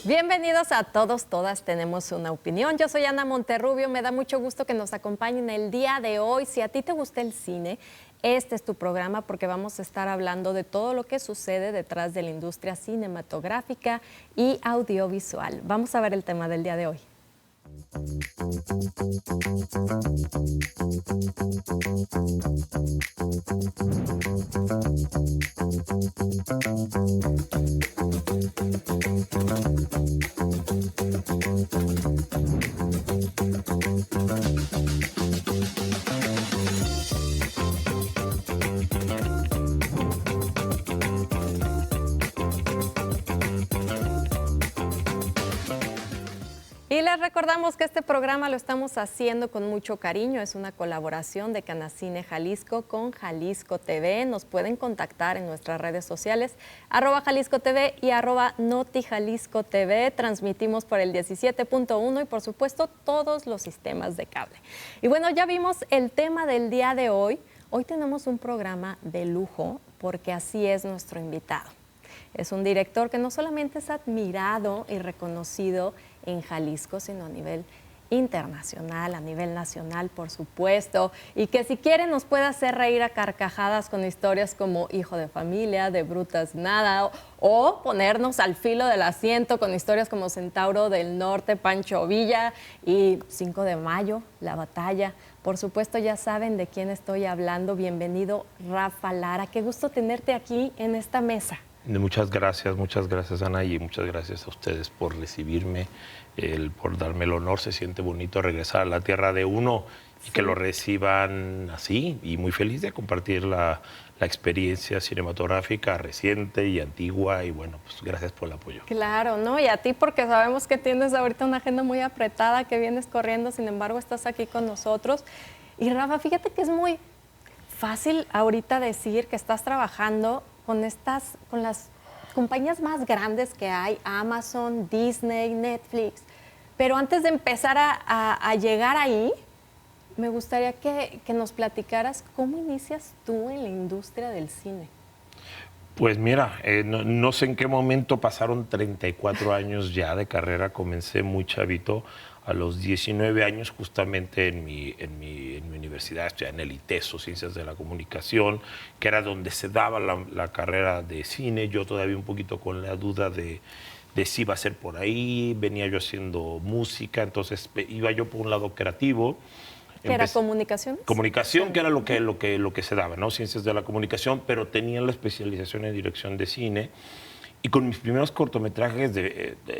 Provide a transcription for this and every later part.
Bienvenidos a todos, todas tenemos una opinión. Yo soy Ana Monterrubio, me da mucho gusto que nos acompañen el día de hoy. Si a ti te gusta el cine, este es tu programa porque vamos a estar hablando de todo lo que sucede detrás de la industria cinematográfica y audiovisual. Vamos a ver el tema del día de hoy. Y les recordamos que este programa lo estamos haciendo con mucho cariño. Es una colaboración de Canacine Jalisco con Jalisco TV. Nos pueden contactar en nuestras redes sociales, @Jalisco TV y @NotiJalisco TV. Transmitimos por el 17.1 y por supuesto todos los sistemas de cable. Y bueno, ya vimos el tema del día de hoy. Hoy tenemos un programa de lujo porque así es nuestro invitado. Es un director que no solamente es admirado y reconocido en Jalisco, sino a nivel internacional, a nivel nacional, por supuesto, y que si quiere nos puede hacer reír a carcajadas con historias como Hijo de Familia, de Brutas Nada, o ponernos al filo del asiento con historias como Centauro del Norte, Pancho Villa y 5 de Mayo, La Batalla. Por supuesto, ya saben de quién estoy hablando. Bienvenido, Rafa Lara. Qué gusto tenerte aquí en esta mesa. Muchas gracias Ana, y muchas gracias a ustedes por recibirme, por darme el honor. Se siente bonito regresar a la tierra de uno y que lo reciban así, y muy feliz de compartir la experiencia cinematográfica reciente y antigua, y bueno, pues gracias por el apoyo. Claro, ¿no? Y a ti porque sabemos que tienes ahorita una agenda muy apretada, que vienes corriendo, sin embargo estás aquí con nosotros. Y Rafa, fíjate que es muy fácil ahorita decir que estás trabajando con las compañías más grandes que hay, Amazon, Disney, Netflix. Pero antes de empezar a llegar ahí, me gustaría que nos platicaras cómo inicias tú en la industria del cine. Pues mira, no sé en qué momento pasaron 34 años ya de carrera. Comencé muy chavito, a los 19 años, justamente en mi universidad, estudié en el ITESO, Ciencias de la Comunicación, que era donde se daba la carrera de cine. Yo todavía un poquito con la duda de si iba a ser por ahí. Venía yo haciendo música, entonces iba yo por un lado creativo. ¿Qué era comunicación? Comunicación, que era lo que se daba, ¿no? Ciencias de la Comunicación, pero tenía la especialización en dirección de cine. Y con mis primeros cortometrajes,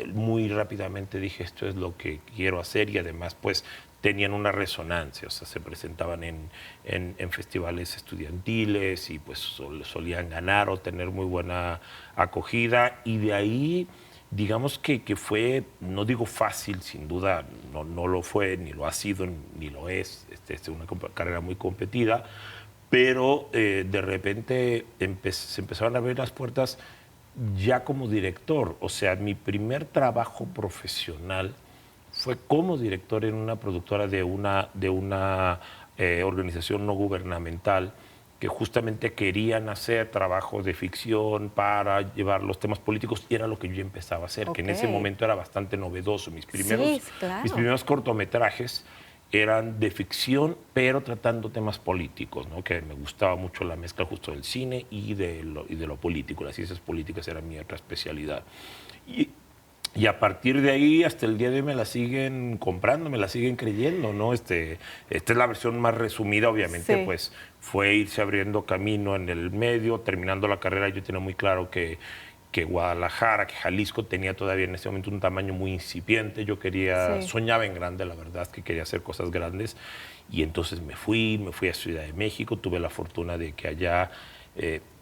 muy rápidamente dije, esto es lo que quiero hacer, y además, pues, tenían una resonancia, o sea, se presentaban en festivales estudiantiles y pues solían ganar o tener muy buena acogida, y de ahí, digamos que fue, no digo fácil, sin duda no lo fue, ni lo ha sido, ni lo es, es una carrera muy competida, pero de repente se empezaron a abrir las puertas ya como director. O sea, mi primer trabajo profesional fue como director en una productora de una organización no gubernamental que justamente querían hacer trabajo de ficción para llevar los temas políticos, y era lo que yo empezaba a hacer, que en ese momento era bastante novedoso. Mis primeros cortometrajes eran de ficción, pero tratando temas políticos, ¿no? Que me gustaba mucho la mezcla justo del cine y de lo político. Las ciencias políticas era mi otra especialidad. Y a partir de ahí, hasta el día de hoy, me la siguen comprando, me la siguen creyendo, ¿no? Esta es la versión más resumida, obviamente, sí. Pues fue irse abriendo camino en el medio. Terminando la carrera, yo tenía muy claro que Guadalajara, que Jalisco tenía todavía en ese momento un tamaño muy incipiente. Yo soñaba en grande, la verdad es que quería hacer cosas grandes, y entonces me fui a Ciudad de México. Tuve la fortuna de que allá,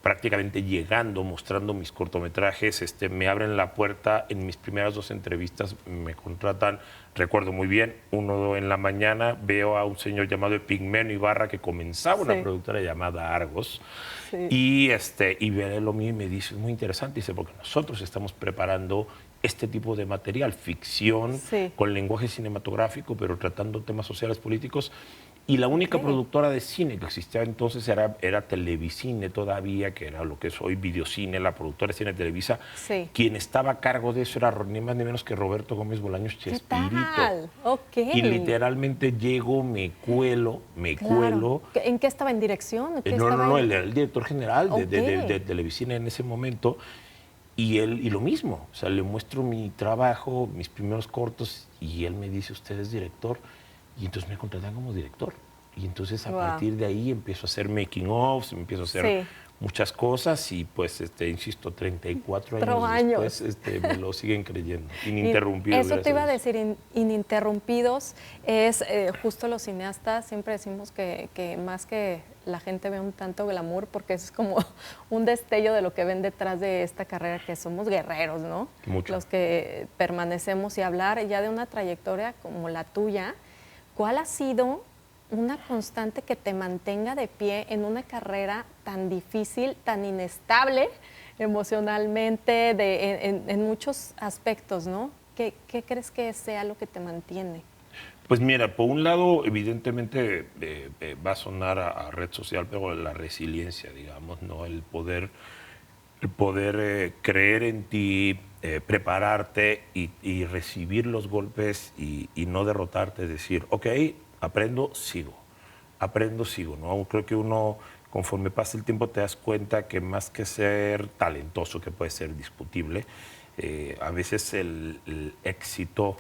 prácticamente llegando, mostrando mis cortometrajes, me abren la puerta. En mis primeras 2 entrevistas me contratan, recuerdo muy bien, uno en la mañana veo a un señor llamado Epigmenio Ibarra, que comenzaba una productora llamada Argos. Sí. Y ve lo mío y me dice, es muy interesante, dice, porque nosotros estamos preparando este tipo de material, ficción, con lenguaje cinematográfico, pero tratando temas sociales, políticos, Y la única productora de cine que existía entonces era Televicine todavía, que era lo que es hoy Videocine, la productora de cine de Televisa. Sí. Quien estaba a cargo de eso era ni más ni menos que Roberto Gómez Bolaños Chespirito. ¿Qué tal? Ok. Y literalmente llego, me cuelo. ¿En qué estaba? ¿En dirección? No, el director general de Televicine en ese momento. Y lo mismo, o sea, le muestro mi trabajo, mis primeros cortos, y él me dice, usted es director. Y entonces me contratan como director. Y entonces a partir de ahí empiezo a hacer making of, empiezo a hacer muchas cosas y pues, insisto, 34 años después me lo siguen creyendo, ininterrumpidos. Eso te iba a decir, ininterrumpidos es justo los cineastas, siempre decimos que más que la gente ve un tanto glamour, porque eso es como un destello de lo que ven detrás de esta carrera, que somos guerreros, ¿no? Mucho. Los que permanecemos y hablar ya de una trayectoria como la tuya. ¿Cuál ha sido una constante que te mantenga de pie en una carrera tan difícil, tan inestable emocionalmente, en muchos aspectos, ¿no? ¿Qué crees que sea lo que te mantiene? Pues mira, por un lado, evidentemente va a sonar a red social, pero la resiliencia, digamos, ¿no? El poder creer en ti, prepararte y recibir los golpes y no derrotarte, decir, ok, aprendo, sigo, ¿no? Creo que uno, conforme pasa el tiempo, te das cuenta que más que ser talentoso, que puede ser discutible, a veces el éxito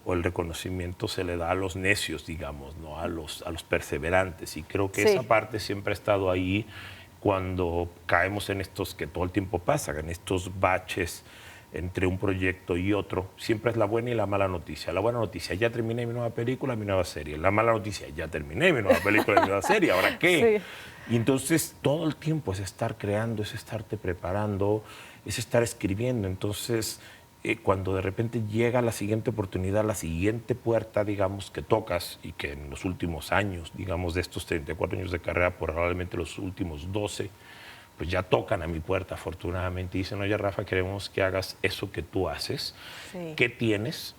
o el reconocimiento se le da a los necios, digamos, ¿no? A los perseverantes, y creo que esa parte siempre ha estado ahí. Cuando caemos en estos que todo el tiempo pasan, en estos baches entre un proyecto y otro, siempre es la buena y la mala noticia. La buena noticia, ya terminé mi nueva película, mi nueva serie. La mala noticia, ya terminé mi nueva película, mi nueva serie. ¿Ahora qué? Sí. Y entonces todo el tiempo es estar creando, es estarte preparando, es estar escribiendo. Entonces, cuando de repente llega la siguiente oportunidad, la siguiente puerta, digamos, que tocas, y que en los últimos años, digamos, de estos 34 años de carrera, probablemente los últimos 12, pues ya tocan a mi puerta, afortunadamente, y dicen, oye, Rafa, queremos que hagas eso que tú haces. Sí. ¿Qué tienes?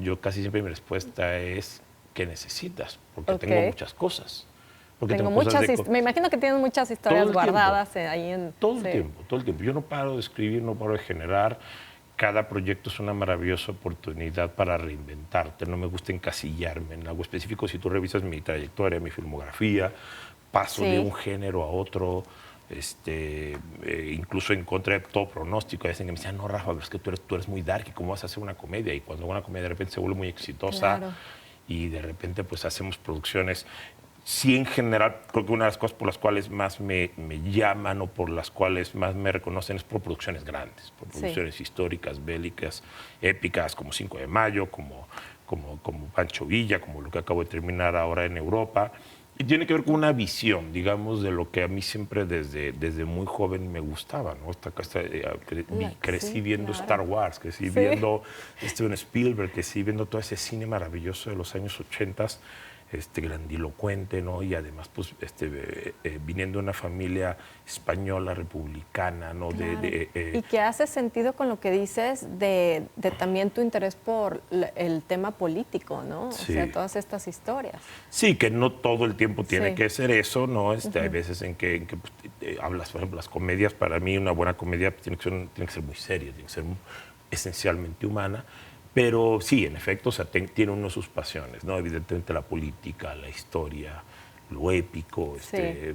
Yo casi siempre mi respuesta es, ¿qué necesitas? Porque tengo muchas cosas. Tengo muchas, me imagino que tienes muchas historias guardadas ahí en... Todo el tiempo. Yo no paro de escribir, no paro de generar. Cada proyecto es una maravillosa oportunidad para reinventarte. No me gusta encasillarme en algo específico. Si tú revisas mi trayectoria, mi filmografía, paso de un género a otro, incluso en contra de todo pronóstico. Hay veces que me decían, no, Rafa, pero es que tú eres muy dark, ¿y cómo vas a hacer una comedia? Y cuando una comedia de repente se vuelve muy exitosa, y de repente pues hacemos producciones. Sí, en general, creo que una de las cosas por las cuales más me llaman o por las cuales más me reconocen es por producciones grandes, por producciones históricas, bélicas, épicas, como 5 de Mayo, como Pancho Villa, como lo que acabo de terminar ahora en Europa. Y tiene que ver con una visión, digamos, de lo que a mí siempre desde muy joven me gustaba, ¿no? Crecí viendo Star Wars, crecí viendo Steven Spielberg, crecí viendo todo ese cine maravilloso de los años 80, grandilocuente, ¿no? Y además, pues, viniendo de una familia española, republicana, ¿no? Y que hace sentido con lo que dices de también tu interés por el tema político, ¿no? Sí. O sea, todas estas historias. Sí, que no todo el tiempo tiene que ser eso, ¿no? Hay veces en que pues, hablas, por ejemplo, las comedias. Para mí una buena comedia pues, tiene que ser muy seria, tiene que ser esencialmente humana. Pero sí, en efecto, o sea, tiene uno sus pasiones, ¿no? Evidentemente la política, la historia, lo épico,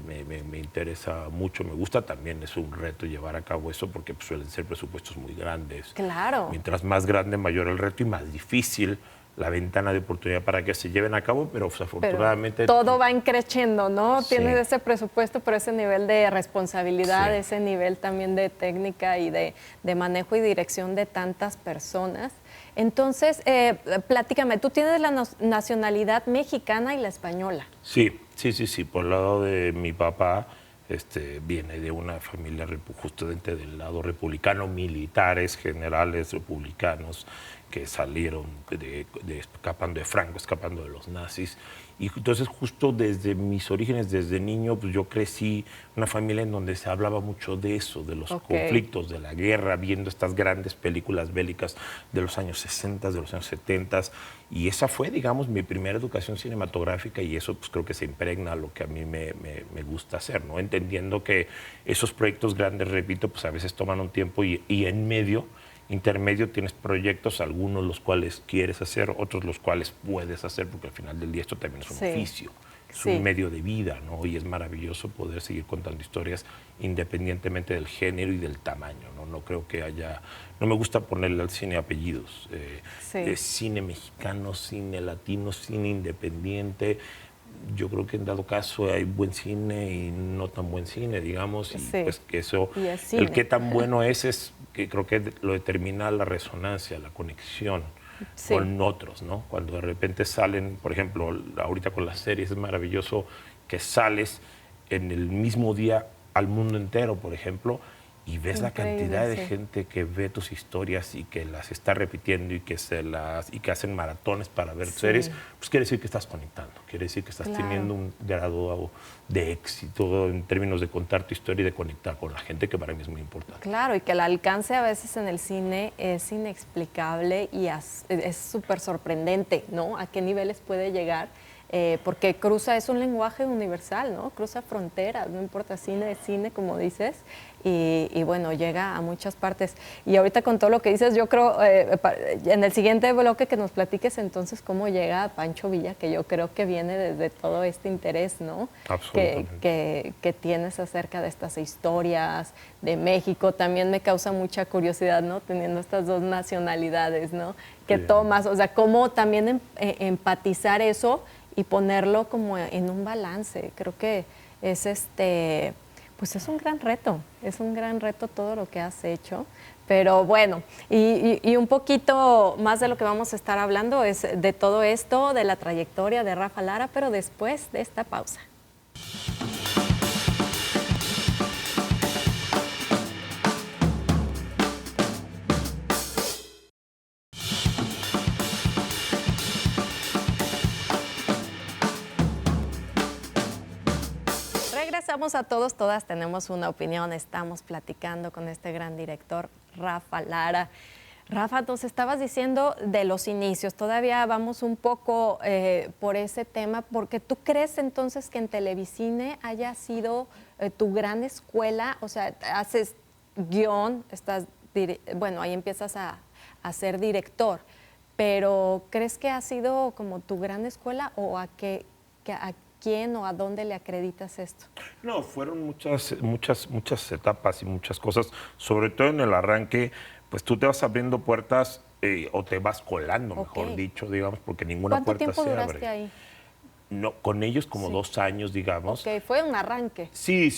me interesa mucho, me gusta. También es un reto llevar a cabo eso porque pues, suelen ser presupuestos muy grandes. Claro. Mientras más grande, mayor el reto y más difícil la ventana de oportunidad para que se lleven a cabo, pero pues, afortunadamente... Pero todo va creciendo, ¿no? Tienes ese presupuesto, pero ese nivel de responsabilidad, ese nivel también de técnica y de manejo y dirección de tantas personas. Entonces, platícame, tú tienes la nacionalidad mexicana y la española. Sí. Por el lado de mi papá, viene de una familia justamente del lado republicano, militares, generales republicanos que salieron escapando de Franco, escapando de los nazis. Y entonces justo desde mis orígenes, desde niño, pues yo crecí en una familia en donde se hablaba mucho de eso, de los conflictos, de la guerra, viendo estas grandes películas bélicas de los años 60, de los años 70. Y esa fue, digamos, mi primera educación cinematográfica y eso pues creo que se impregna a lo que a mí me gusta hacer, ¿no? Entendiendo que esos proyectos grandes, repito, pues a veces toman un tiempo y en medio, intermedio, tienes proyectos, algunos los cuales quieres hacer, otros los cuales puedes hacer, porque al final del día esto también es un oficio, es un medio de vida, ¿no? Y es maravilloso poder seguir contando historias independientemente del género y del tamaño, ¿no? No creo que haya... No me gusta ponerle al cine apellidos. Cine mexicano, cine latino, cine independiente. Yo creo que en dado caso hay buen cine y no tan buen cine, digamos, y pues que eso, el qué tan bueno es que creo que lo determina la resonancia, la conexión con otros, ¿no? Cuando de repente salen, por ejemplo, ahorita con las series es maravilloso que sales en el mismo día al mundo entero, por ejemplo, y ves la cantidad de gente que ve tus historias y que las está repitiendo y que hacen maratones para ver series, pues quiere decir que estás conectando, quiere decir que estás teniendo un grado de éxito en términos de contar tu historia y de conectar con la gente, que para mí es muy importante. Claro, y que el alcance a veces en el cine es inexplicable y es súper sorprendente, ¿no? A qué niveles puede llegar. Porque es un lenguaje universal, ¿no? Cruza fronteras, no importa, cine es cine, como dices, y bueno, llega a muchas partes. Y ahorita con todo lo que dices, yo creo, en el siguiente bloque que nos platiques entonces cómo llega Pancho Villa, que yo creo que viene desde todo este interés, ¿no? Que tienes acerca de estas historias de México. También me causa mucha curiosidad, ¿no? Teniendo estas dos nacionalidades, ¿no? Que tomas, o sea, cómo también empatizar eso y ponerlo como en un balance. Creo que es pues es un gran reto todo lo que has hecho. Pero bueno, y un poquito más de lo que vamos a estar hablando es de todo esto, de la trayectoria de Rafa Lara, pero después de esta pausa. Regresamos a todos, todas tenemos una opinión. Estamos platicando con este gran director, Rafa Lara. Rafa, nos estabas diciendo de los inicios. Todavía vamos un poco por ese tema, porque tú crees entonces que en Televicine haya sido tu gran escuela. O sea, haces guión, bueno, ahí empiezas a ser director. Pero ¿crees que ha sido como tu gran escuela o a quién o a dónde le acreditas esto? No, fueron muchas etapas y muchas cosas, sobre todo en el arranque, pues tú te vas abriendo puertas o te vas colando, mejor dicho, digamos, porque ninguna puerta se abre. ¿Cuánto tiempo duraste ahí? No, con ellos como 2 años, digamos. Ok, fue un arranque. Sí,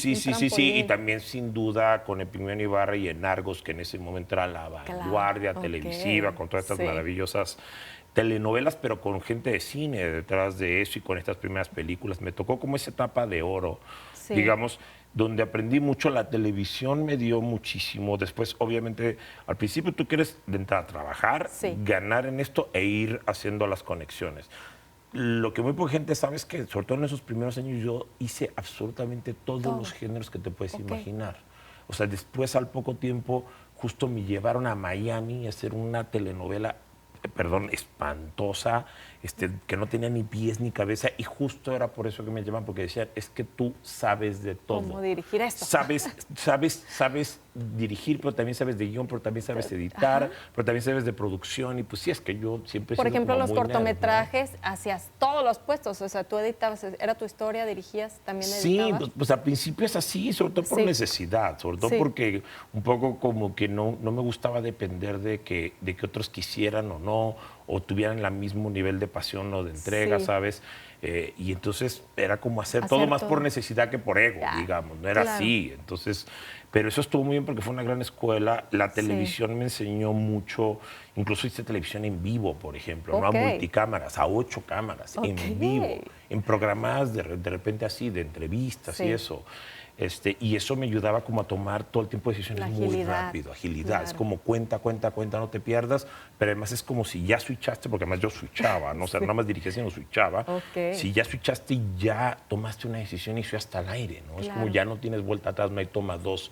y también sin duda con Epigmenio Ibarra y Enargos, que en ese momento era la vanguardia televisiva, con todas estas maravillosas telenovelas, pero con gente de cine detrás de eso y con estas primeras películas. Me tocó como esa etapa de oro, digamos, donde aprendí mucho. La televisión me dio muchísimo. Después, obviamente, al principio tú quieres de entrar a trabajar, ganar en esto e ir haciendo las conexiones. Lo que muy poca gente sabe es que, sobre todo en esos primeros años, yo hice absolutamente todos los géneros que te puedes imaginar. O sea, después, al poco tiempo, justo me llevaron a Miami a hacer una telenovela, espantosa, que no tenía ni pies ni cabeza, y justo era por eso que me llaman, porque decían, es que tú sabes de todo. ¿Cómo dirigir esto? Sabes dirigir, pero también sabes de guión, pero también sabes editar, pero también sabes de producción, y pues sí, es que yo siempre he sido Por ejemplo, como los muy cortometrajes, nerd, ¿no? Hacías todos los puestos, o sea, tú editabas, era tu historia, dirigías, también editabas. Sí, pues al principio es así, sobre todo por necesidad, sobre todo porque un poco como que no me gustaba depender de que otros quisieran o no, o tuvieran el mismo nivel de pasión o de entrega, ¿sabes? Y entonces era como hacer todo más por necesidad que por ego, digamos, no era así. Entonces, pero eso estuvo muy bien porque fue una gran escuela. La televisión me enseñó mucho, incluso hice televisión en vivo, por ejemplo, no a multicámaras, a 8 cámaras, en vivo, en programadas de repente así, de entrevistas y eso. Y eso me ayudaba como a tomar todo el tiempo decisiones muy rápido, agilidad. Claro. Es como cuenta, no te pierdas, pero además es como si ya switchaste, porque además yo switchaba, ¿no? O sea, nada más dirigía sino switchaba. Okay. Si ya switchaste y ya tomaste una decisión y fue hasta el aire, ¿no? Claro. Es como ya no tienes vuelta atrás, no hay toma dos.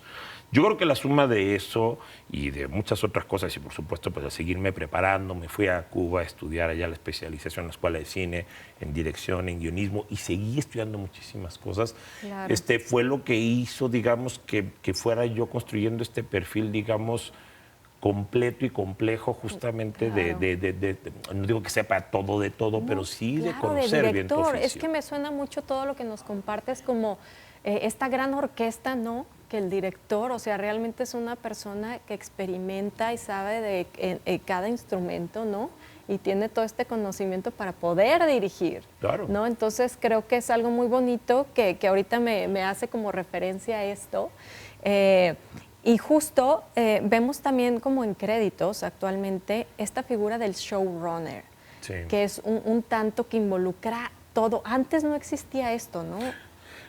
Yo creo que la suma de eso y de muchas otras cosas, y por supuesto, pues a seguirme preparando, me fui a Cuba a estudiar allá la especialización en la Escuela de Cine, en dirección, en guionismo, y seguí estudiando muchísimas cosas. Claro. Fue lo que hizo, digamos, que fuera yo construyendo este perfil, digamos, completo y complejo, justamente, claro. No digo que sepa todo de todo, no, pero sí claro, de conocer de bien tu oficio. Es que me suena mucho todo lo que nos compartes, como esta gran orquesta, ¿no?, que el director, o sea, realmente es una persona que experimenta y sabe de cada instrumento, ¿no? Y tiene todo este conocimiento para poder dirigir, claro. ¿no? Entonces creo que es algo muy bonito que ahorita me hace como referencia a esto. Y justo vemos también como en créditos actualmente esta figura del showrunner, sí. que es un tanto que involucra todo. Antes no existía esto, ¿no?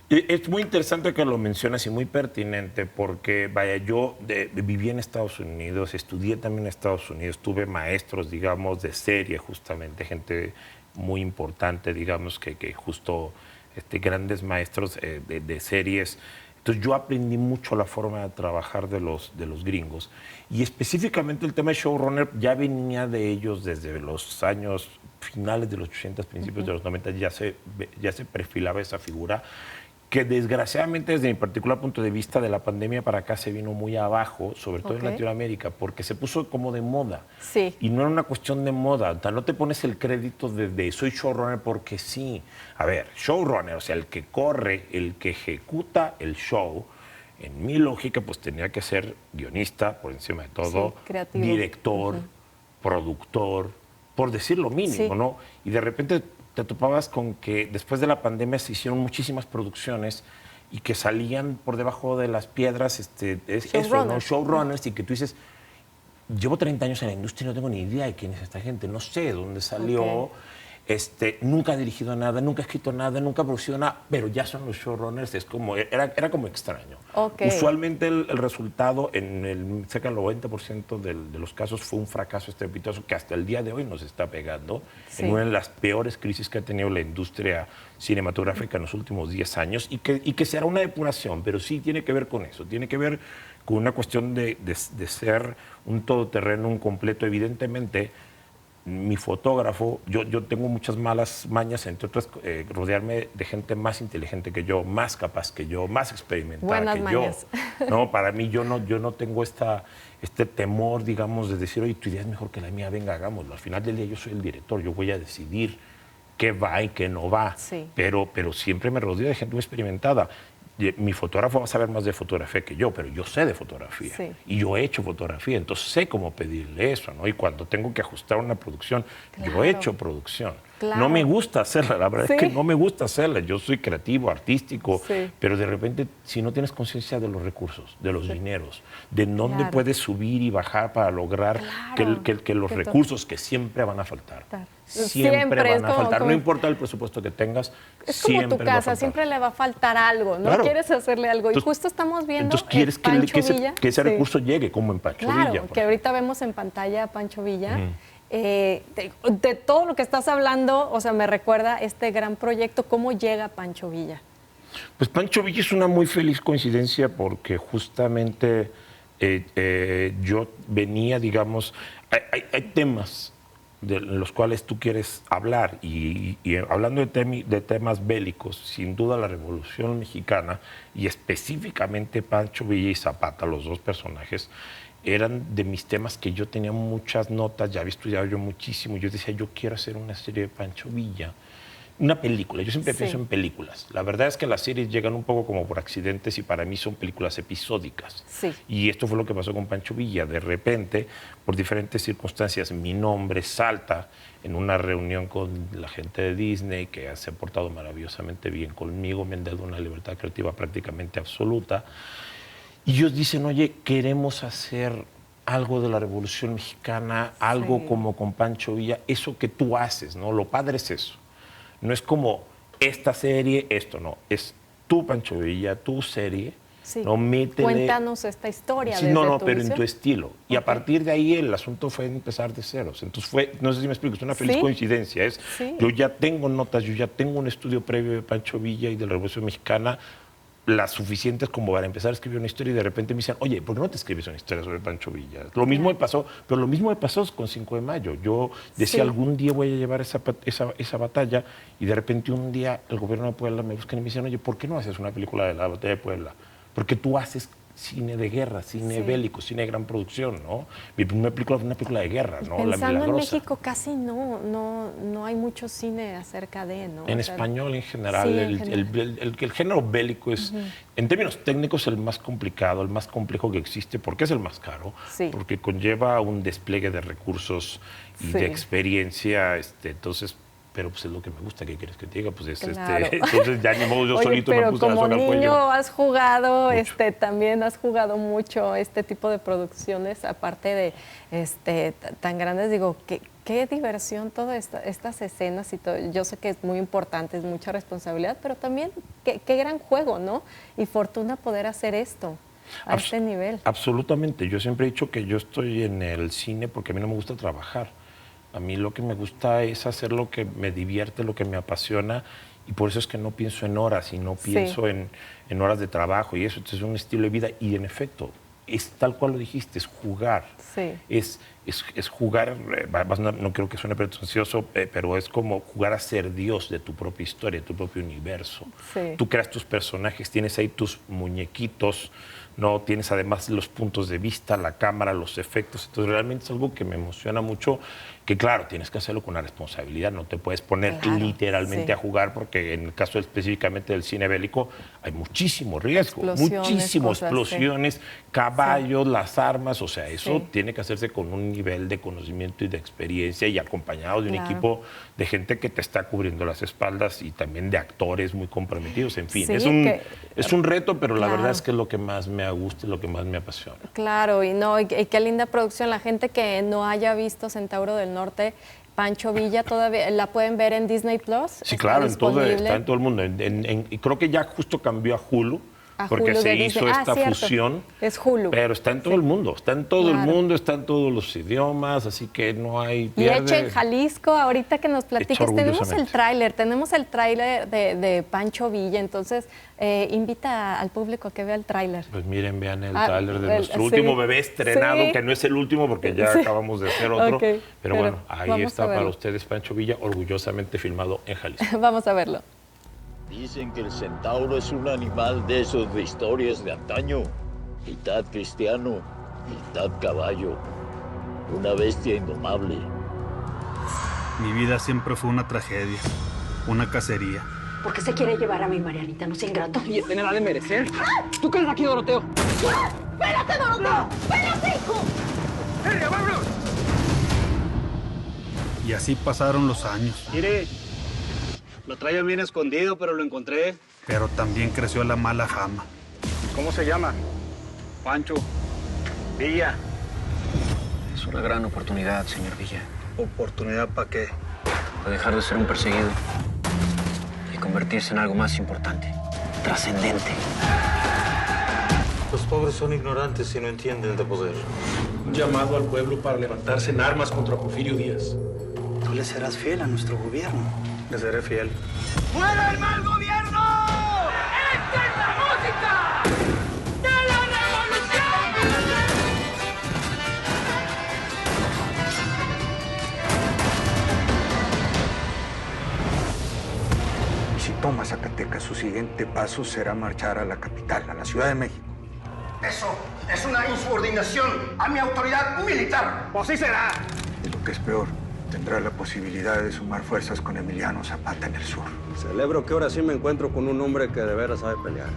Es muy interesante que lo mencionas y muy pertinente porque, vaya, yo viví en Estados Unidos, estudié también en Estados Unidos, tuve maestros, digamos, de serie justamente, gente muy importante, digamos, que justo grandes maestros de series. Entonces yo aprendí mucho la forma de trabajar de los gringos y específicamente el tema de showrunner ya venía de ellos desde los años finales de los 80, principios de los 90, ya se perfilaba esa figura que desgraciadamente desde mi particular punto de vista de la pandemia para acá se vino muy abajo, sobre todo en Latinoamérica, porque se puso como de moda. Sí. Y no era una cuestión de moda, o sea, no te pones el crédito de soy showrunner porque sí. A ver, showrunner, o sea, el que corre, el que ejecuta el show, en mi lógica pues tenía que ser guionista por encima de todo, sí, creativo. Director, productor, por decir lo mínimo, sí. ¿no? Y de repente te topabas con que después de la pandemia se hicieron muchísimas producciones y que salían por debajo de las piedras eso, ¿no? Showrunners, y que tú dices, llevo 30 años en la industria y no tengo ni idea de quién es esta gente, no sé de dónde salió, nunca ha dirigido nada, nunca ha escrito nada, nunca ha producido nada, pero ya son los showrunners, era como extraño. Usualmente el resultado en cerca del 90% de los casos fue un fracaso estrepitoso que hasta el día de hoy nos está pegando en una de las peores crisis que ha tenido la industria cinematográfica en los últimos 10 años y que será una depuración, pero sí tiene que ver con eso, tiene que ver con una cuestión de ser un todoterreno, un completo, evidentemente. Mi fotógrafo, yo tengo muchas malas mañas, entre otras, rodearme de gente más inteligente que yo, más capaz que yo, más experimentada Buenas que mañas. yo. No, para mí yo no tengo este temor, digamos, de decir, oye, tu idea es mejor que la mía, venga, hagámoslo. Al final del día yo soy el director, yo voy a decidir qué va y qué no va. Sí. Pero siempre me rodeo de gente muy experimentada. Mi fotógrafo va a saber más de fotografía que yo, pero yo sé de fotografía. Sí. Y yo he hecho fotografía, entonces sé cómo pedirle eso, ¿no? Y cuando tengo que ajustar una producción, claro. Yo he hecho producción. Claro. No me gusta hacerla, la verdad es que no me gusta hacerla. Yo soy creativo, artístico, pero de repente, si no tienes conciencia de los recursos, de los dineros, de dónde puedes subir y bajar para lograr que los recursos que siempre van a faltar. Siempre van a faltar, no importa el presupuesto que tengas, es como tu casa, siempre le va a faltar algo, ¿no? Claro. Quieres hacerle algo, entonces, y justo estamos viendo entonces quieres que ese recurso llegue, como en Pancho Villa. Claro, que ahorita vemos en pantalla a Pancho Villa. De todo lo que estás hablando, o sea, me recuerda este gran proyecto. ¿Cómo llega Pancho Villa? Pues Pancho Villa es una muy feliz coincidencia porque justamente yo venía, digamos, hay temas de los cuales tú quieres hablar y hablando de temas bélicos, sin duda la Revolución Mexicana y específicamente Pancho Villa y Zapata, los dos personajes, eran de mis temas que yo tenía muchas notas, ya había estudiado yo muchísimo. Yo decía, yo quiero hacer una serie de Pancho Villa, una película. Yo siempre pienso en películas. La verdad es que las series llegan un poco como por accidentes y para mí son películas episódicas. Y esto fue lo que pasó con Pancho Villa. De repente, por diferentes circunstancias, mi nombre salta en una reunión con la gente de Disney que se ha portado maravillosamente bien conmigo, me han dado una libertad creativa prácticamente absoluta. Y ellos dicen, oye, queremos hacer algo de la Revolución Mexicana, algo como con Pancho Villa, eso que tú haces, ¿no? Lo padre es eso. No es como esta serie, esto no. Es tú, Pancho Villa, tu serie, sí. ¿no? Métele... Cuéntanos esta historia. Sí, desde no, tu pero visión. en tu estilo. Y a partir de ahí el asunto fue empezar de ceros. Entonces fue, no sé si me explico, es una feliz coincidencia. Yo ya tengo notas, yo ya tengo un estudio previo de Pancho Villa y de la Revolución Mexicana, las suficientes como para empezar a escribir una historia, y de repente me dicen, oye, ¿por qué no te escribes una historia sobre Pancho Villa? Lo mismo me pasó, pero lo mismo me pasó con 5 de mayo. Yo decía, algún día voy a llevar esa batalla, y de repente un día el gobierno de Puebla me buscan y me dicen, oye, ¿por qué no haces una película de la batalla de Puebla? Porque tú haces cine de guerra, cine bélico, cine de gran producción, ¿no? Mi primera película fue una película de guerra, ¿no? La Pensando en Milagrosa. México casi no hay mucho cine acerca de, ¿no? En español en general, el género bélico es, en términos técnicos, el más complicado, el más complejo que existe, porque es el más caro, porque conlleva un despliegue de recursos y de experiencia, entonces... Pero pues es lo que me gusta, ¿qué quieres que te diga? Pues entonces ya ni modo, yo solito me puse la zona al cuello. Como niño has jugado, también has jugado mucho este tipo de producciones, aparte de tan grandes, digo, qué diversión todas estas escenas y todo. Yo sé que es muy importante, es mucha responsabilidad, pero también qué gran juego, ¿no? Y fortuna poder hacer esto a este nivel. Absolutamente, yo siempre he dicho que yo estoy en el cine porque a mí no me gusta trabajar. A mí lo que me gusta es hacer lo que me divierte, lo que me apasiona, y por eso es que no pienso en horas y no pienso en horas de trabajo y eso. Entonces es un estilo de vida y en efecto, es tal cual lo dijiste, es jugar. Es jugar, no creo que suene pretencioso, pero es como jugar a ser Dios de tu propia historia, de tu propio universo. Tú creas tus personajes, tienes ahí tus muñequitos, ¿no? Tienes además los puntos de vista, la cámara, los efectos. Entonces realmente es algo que me emociona mucho, que claro, tienes que hacerlo con una responsabilidad, no te puedes poner literalmente a jugar, porque en el caso específicamente del cine bélico hay muchísimo riesgo, muchísimas explosiones, caballos, las armas, o sea, eso tiene que hacerse con un nivel de conocimiento y de experiencia y acompañado de un equipo de gente que te está cubriendo las espaldas y también de actores muy comprometidos, en fin, es un reto, pero la verdad es que es lo que más me gusta y lo que más me apasiona. Claro, y qué linda producción. La gente que no haya visto Centauro del Norte, Pancho Villa, todavía la pueden ver en Disney Plus. Sí, claro, está en todo el mundo. Y creo que ya justo cambió a Hulu. Porque se hizo esta fusión. Es Hulu. Pero está en todo el mundo, está en todo el mundo, está en todos los idiomas, así que no hay pierde. Y hecho en Jalisco, ahorita que nos platiques, tenemos el tráiler de Pancho Villa, entonces invita al público a que vea el tráiler. Pues miren, vean el tráiler de nuestro último bebé estrenado, que no es el último porque ya acabamos de hacer otro, pero bueno, ahí está para ustedes Pancho Villa, orgullosamente filmado en Jalisco. Vamos a verlo. Dicen que el centauro es un animal de esos de historias de antaño, mitad cristiano, mitad caballo, una bestia indomable. Mi vida siempre fue una tragedia, una cacería. ¿Por qué se quiere llevar a mi Marianita? No sea ingrato. ¿Y tiene nada de merecer? ¿Tú qué eres aquí, Doroteo? ¡Espérate, Doroteo! ¡Espérate, hijo! ¡Ella, vámonos! Y así pasaron los años. Mire, lo traía bien escondido, pero lo encontré. Pero también creció la mala fama. ¿Cómo se llama? Pancho Villa. Es una gran oportunidad, señor Villa. ¿Oportunidad para qué? Para dejar de ser un perseguido y convertirse en algo más importante, trascendente. Los pobres son ignorantes y no entienden de poder. Un llamado al pueblo para levantarse en armas contra Porfirio Díaz. Tú le serás fiel a nuestro gobierno. Le seré fiel. ¡Fuera el mal gobierno! ¡Esta es la música de la revolución! Y si toma Zacatecas, su siguiente paso será marchar a la capital, a la Ciudad de México. Eso es una insubordinación a mi autoridad militar. Pues sí será. Y lo que es peor, tendrá la posibilidad de sumar fuerzas con Emiliano Zapata en el sur. Celebro que ahora sí me encuentro con un hombre que de veras sabe pelear.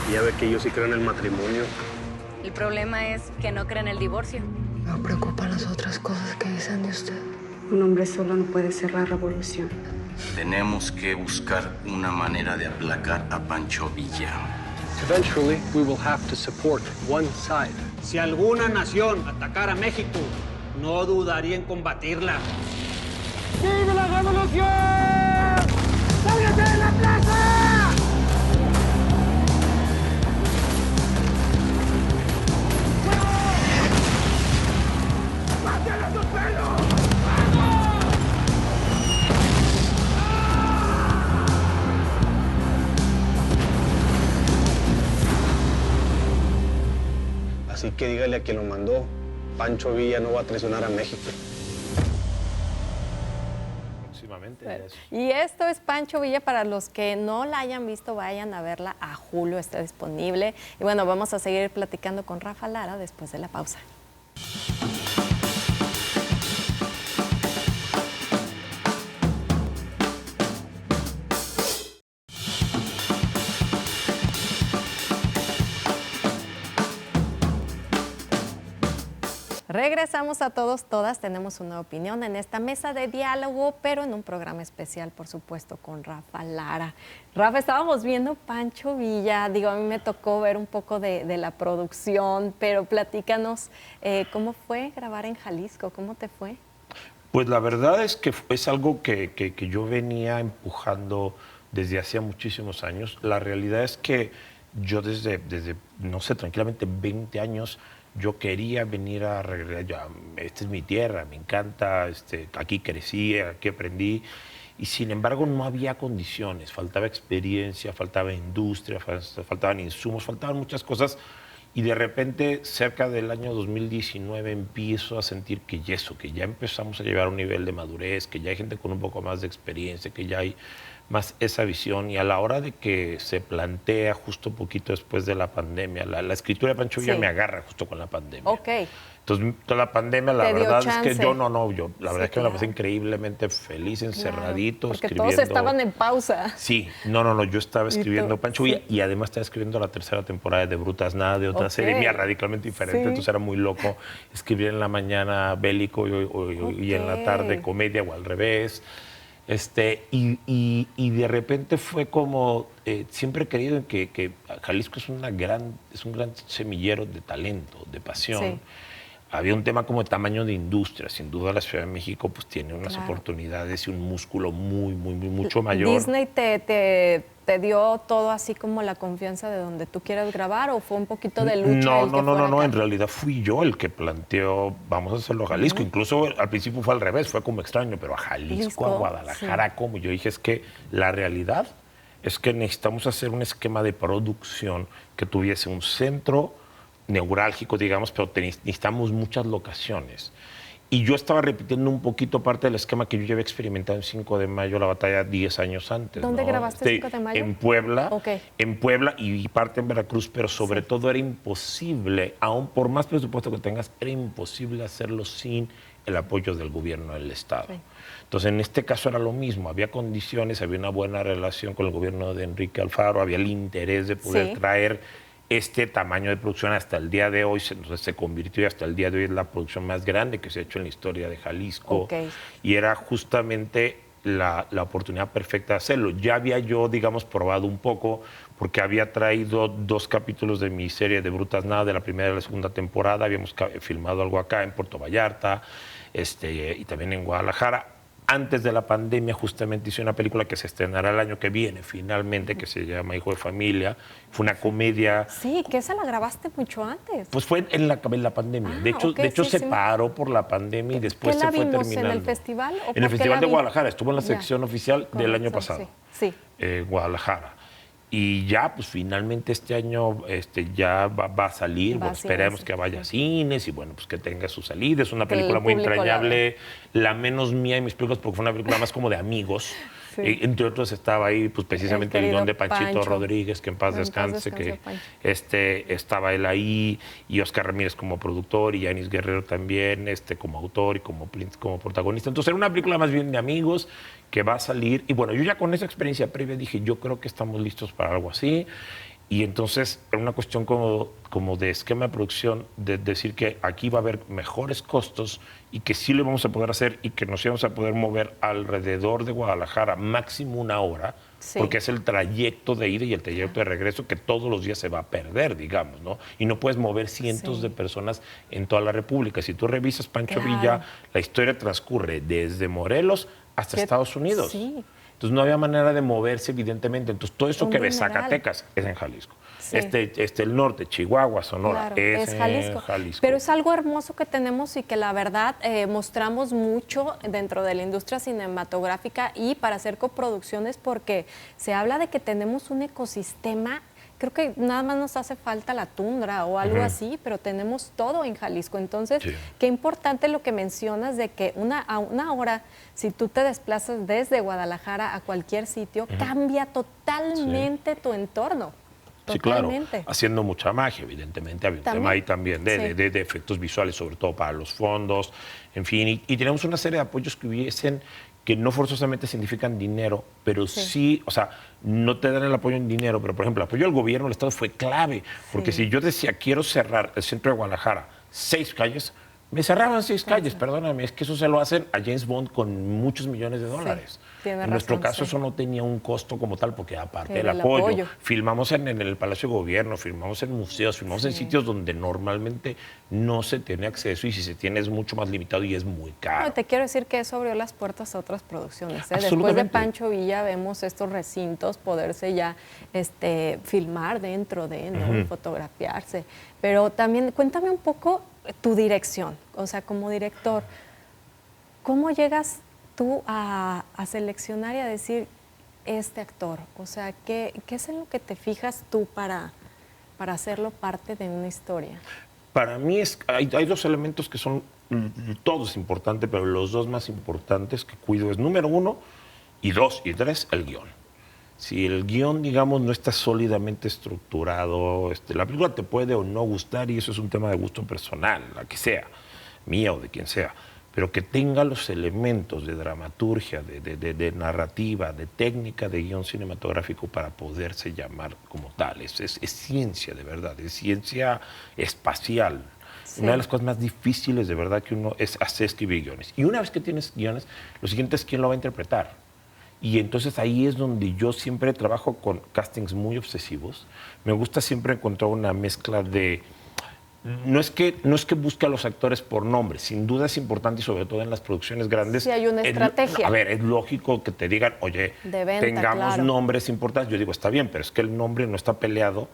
Y ya ve que yo sí creo en el matrimonio. El problema es que no cree en el divorcio. Me preocupan las otras cosas que dicen de usted. Un hombre solo no puede ser la revolución. Tenemos que buscar una manera de aplacar a Pancho Villa. Eventually, we will have to support one side. Si alguna nación atacara a México, no dudaría en combatirla. ¡Vive la revolución! ¡Sálgate de la plaza! que dígale a quien lo mandó. Pancho Villa no va a traicionar a México. Y esto es Pancho Villa. Para los que no la hayan visto, vayan a verla a Hulu, está disponible. Y bueno, vamos a seguir platicando con Rafa Lara después de la pausa. Regresamos a todos, todas. Tenemos una opinión en esta mesa de diálogo, pero en un programa especial, por supuesto, con Rafa Lara. Rafa, estábamos viendo Pancho Villa. Digo, a mí me tocó ver un poco de la producción, pero platícanos, ¿cómo fue grabar en Jalisco? ¿Cómo te fue? Pues la verdad es que es algo que yo venía empujando desde hacía muchísimos años. La realidad es que yo desde no sé, tranquilamente 20 años, yo quería venir a regresar. Esta es mi tierra, me encanta, aquí crecí, aquí aprendí. Y sin embargo no había condiciones, faltaba experiencia, faltaba industria, faltaban insumos, faltaban muchas cosas. Y de repente, cerca del año 2019, empiezo a sentir que ya empezamos a llegar a un nivel de madurez, que ya hay gente con un poco más de experiencia, que ya hay más esa visión. Y a la hora de que se plantea justo poquito después de la pandemia, la escritura de Pancho Villa me agarra justo con la pandemia. Ok. Entonces, toda la pandemia, la verdad es que yo la verdad es que me la pasé increíblemente feliz, encerradito, porque escribiendo. Todos estaban en pausa. Sí, yo estaba escribiendo Pancho Villa y además estaba escribiendo la tercera temporada de Brutas Nada, de otra serie mía radicalmente diferente, entonces era muy loco escribir en la mañana bélico y en la tarde comedia o al revés. Y de repente fue como, siempre he creído que Jalisco es un gran semillero de talento, de pasión. Sí. Había un tema como de tamaño de industria. Sin duda la Ciudad de México pues tiene unas oportunidades y un músculo mucho mayor. ¿Disney te dio todo así como la confianza de donde tú quieras grabar o fue un poquito de lucha? No, en realidad fui yo el que planteó, vamos a hacerlo a Jalisco. Incluso al principio fue al revés, fue como extraño, pero a Jalisco, a Guadalajara, ¿cómo? Yo dije, es que la realidad es que necesitamos hacer un esquema de producción que tuviese un centro neurálgico, digamos, pero necesitamos muchas locaciones. Y yo estaba repitiendo un poquito parte del esquema que yo ya había experimentado en 5 de mayo, la batalla 10 años antes. ¿Dónde grabaste 5 de mayo? En Puebla, en Puebla y parte en Veracruz, pero sobre todo era imposible, aún por más presupuesto que tengas, era imposible hacerlo sin el apoyo del gobierno del Estado. Sí. Entonces, en este caso era lo mismo, había condiciones, había una buena relación con el gobierno de Enrique Alfaro, había el interés de poder traer este tamaño de producción hasta el día de hoy, se convirtió y hasta el día de hoy es la producción más grande que se ha hecho en la historia de Jalisco. Y era justamente la oportunidad perfecta de hacerlo. Ya había yo, digamos, probado un poco, porque había traído 2 capítulos de mi serie de Brutas Nada, de la primera y la segunda temporada, habíamos filmado algo acá en Puerto Vallarta, y también en Guadalajara. Antes de la pandemia justamente hice una película que se estrenará el año que viene, finalmente, que se llama Hijo de Familia. Fue una comedia. Sí, que esa la grabaste mucho antes. Pues fue en la pandemia. De hecho se paró por la pandemia y después se fue terminando. ¿En el festival? En el Festival de Guadalajara. Estuvo en la sección oficial del año pasado. Sí. Guadalajara. Y ya, pues finalmente este año ya va a salir, esperemos que vaya a cines y bueno, pues que tenga su salida. Es una película muy entrañable, la menos mía de mis películas, porque fue una película más como de amigos. Entre otros estaba ahí, pues precisamente el guión de Panchito Rodríguez, que en paz descanse, que estaba él ahí, y Oscar Ramírez como productor, y Yanis Guerrero también, como autor y como protagonista. Entonces era una película más bien de amigos que va a salir. Y bueno, yo ya con esa experiencia previa dije, yo creo que estamos listos para algo así. Y entonces era una cuestión como de esquema de producción, de decir que aquí va a haber mejores costos y que sí lo vamos a poder hacer y que nos íbamos a poder mover alrededor de Guadalajara máximo 1 hora, porque es el trayecto de ida y el trayecto de regreso que todos los días se va a perder, digamos, ¿no? Y no puedes mover cientos de personas en toda la República. Si tú revisas Pancho Villa, la historia transcurre desde Morelos hasta Estados Unidos. Entonces no había manera de moverse, evidentemente. Entonces todo eso que ves, Zacatecas, es en Jalisco. El norte, Chihuahua, Sonora, es Jalisco. Pero es algo hermoso que tenemos y que la verdad mostramos mucho dentro de la industria cinematográfica y para hacer coproducciones, porque se habla de que tenemos un ecosistema creo que nada más nos hace falta la tundra o algo así, pero tenemos todo en Jalisco. Entonces, qué importante lo que mencionas de que a una hora, si tú te desplazas desde Guadalajara a cualquier sitio, cambia totalmente tu entorno. Sí, claro, haciendo mucha magia, evidentemente. Había un tema ahí también de efectos visuales, sobre todo para los fondos, en fin. Y tenemos una serie de apoyos que no forzosamente significan dinero, pero sí, o sea, no te dan el apoyo en dinero, pero por ejemplo, el apoyo al gobierno del Estado fue clave, porque si yo decía, quiero cerrar el centro de Guadalajara, 6 calles, me cerraban 6 calles, perdóname, es que eso se lo hacen a James Bond con muchos millones de dólares. En nuestro caso eso no tenía un costo como tal, porque aparte del apoyo, filmamos en el Palacio de Gobierno, filmamos en museos, filmamos en sitios donde normalmente no se tiene acceso y si se tiene es mucho más limitado y es muy caro. No, te quiero decir que eso abrió las puertas a otras producciones. Después de Pancho Villa vemos estos recintos poderse ya filmar dentro de, ¿no? Fotografiarse. Pero también cuéntame un poco tu dirección, o sea, como director, ¿cómo llegas tú a seleccionar y a decir este actor? O sea, ¿qué es en lo que te fijas tú para hacerlo parte de una historia? Para mí hay 2 elementos que son todos importantes, pero los 2 más importantes que cuido es, número 1, y 2 y 3, el guión. Si el guión, digamos, no está sólidamente estructurado, la película te puede o no gustar y eso es un tema de gusto personal, la que sea, mía o de quien sea, pero que tenga los elementos de dramaturgia, de narrativa, de técnica de guión cinematográfico para poderse llamar como tal. Es ciencia, de verdad, es ciencia espacial. Una de las cosas más difíciles, de verdad, que uno es hacer escribir guiones. Y una vez que tienes guiones, lo siguiente es quién lo va a interpretar. Y entonces ahí es donde yo siempre trabajo con castings muy obsesivos. Me gusta siempre encontrar una mezcla de... No es que busque a los actores por nombre, sin duda es importante y sobre todo en las producciones grandes. Sí, hay una estrategia. A ver, es lógico que te digan, oye, tengamos nombres importantes. Yo digo, está bien, pero es que el nombre no está peleado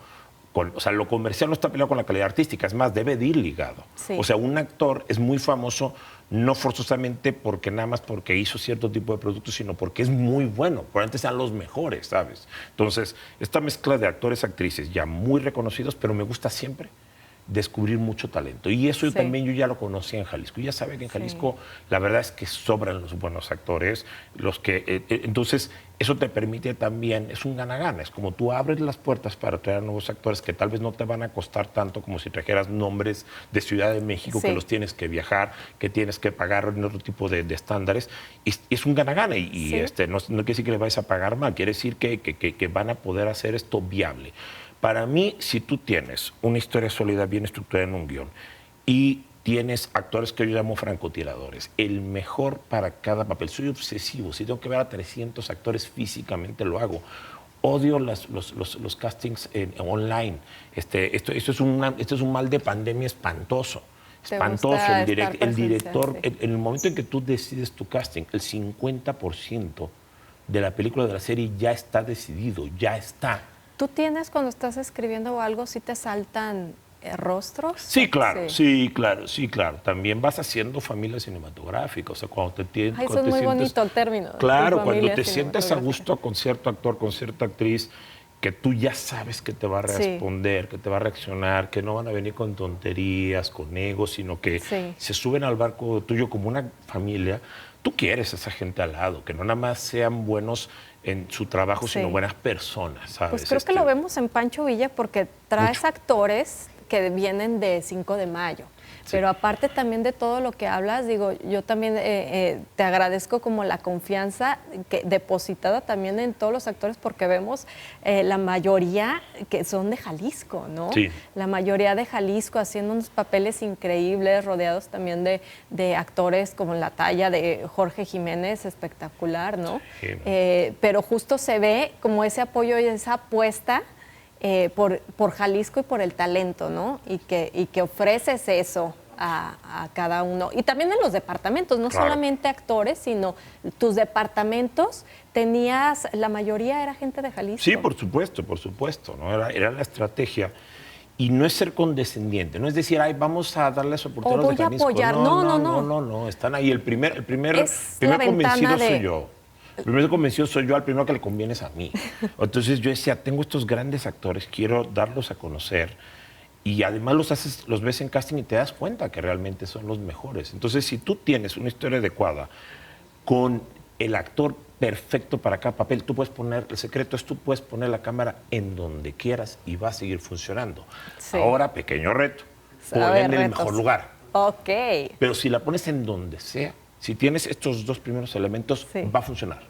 o sea, lo comercial no está peleado con la calidad artística, es más, debe de ir ligado. Sí. O sea, un actor es muy famoso no forzosamente nada más porque hizo cierto tipo de productos, sino porque es muy bueno, probablemente sean los mejores, ¿sabes? Entonces, esta mezcla de actores, actrices ya muy reconocidos, pero me gusta siempre descubrir mucho talento. Y eso también yo ya lo conocía en Jalisco. Ya sabe que en Jalisco la verdad es que sobran los buenos actores, entonces eso te permite también, es un gana-gana, es como tú abres las puertas para traer nuevos actores que tal vez no te van a costar tanto como si trajeras nombres de Ciudad de México que los tienes que viajar, que tienes que pagar en otro tipo de estándares. Y es un gana-gana y no quiere decir que le vayas a pagar mal, quiere decir que van a poder hacer esto viable. Para mí, si tú tienes una historia sólida, bien estructurada en un guión, y tienes actores que yo llamo francotiradores, el mejor para cada papel. Soy obsesivo, si tengo que ver a 300 actores físicamente lo hago. Odio los castings online. Esto es un mal de pandemia espantoso. Espantoso. El director, en el momento en que tú decides tu casting, el 50% de la película, de la serie, ya está decidido, ya está. ¿Tú tienes, cuando estás escribiendo algo, si te saltan rostros? Sí, claro, sí, claro. También vas haciendo familia cinematográfica, o sea, cuando te tienes... Eso es muy bonito el término. Claro, cuando te sientes a gusto con cierto actor, con cierta actriz, que tú ya sabes que te va a responder, que te va a reaccionar, que no van a venir con tonterías, con egos, sino que se suben al barco tuyo como una familia. Tú quieres a esa gente al lado, que no nada más sean buenos en su trabajo, sino buenas personas, ¿sabes? Pues creo que lo vemos en Pancho Villa porque traes actores que vienen de 5 de Mayo. Pero aparte también de todo lo que hablas, digo, yo también te agradezco como la confianza depositada también en todos los actores, porque vemos la mayoría que son de Jalisco, ¿no? Sí. La mayoría de Jalisco haciendo unos papeles increíbles, rodeados también de actores como la talla de Jorge Jiménez, espectacular, ¿no? Sí. Pero justo se ve como ese apoyo y esa apuesta por Jalisco y por el talento, ¿no? Y que ofreces eso a cada uno. Y también en los departamentos, no solamente actores, sino tus departamentos, la mayoría era gente de Jalisco. Sí, por supuesto, ¿no? Era la estrategia. Y no es ser condescendiente, no es decir, ay, vamos a darles oportunidades de Jalisco. Voy a apoyar, no. Están ahí. El primer convencido soy yo. El primero convencido soy yo, al primero que le conviene es a mí. Entonces yo decía, tengo estos grandes actores, quiero darlos a conocer. Y además los ves en casting y te das cuenta que realmente son los mejores. Entonces, si tú tienes una historia adecuada con el actor perfecto para cada papel, tú puedes poner, el secreto es tú puedes poner la cámara en donde quieras y va a seguir funcionando. Sí. Ahora, pequeño reto, ponla en el mejor lugar. Ok. Pero si la pones en donde sea, si tienes estos dos primeros elementos, va a funcionar.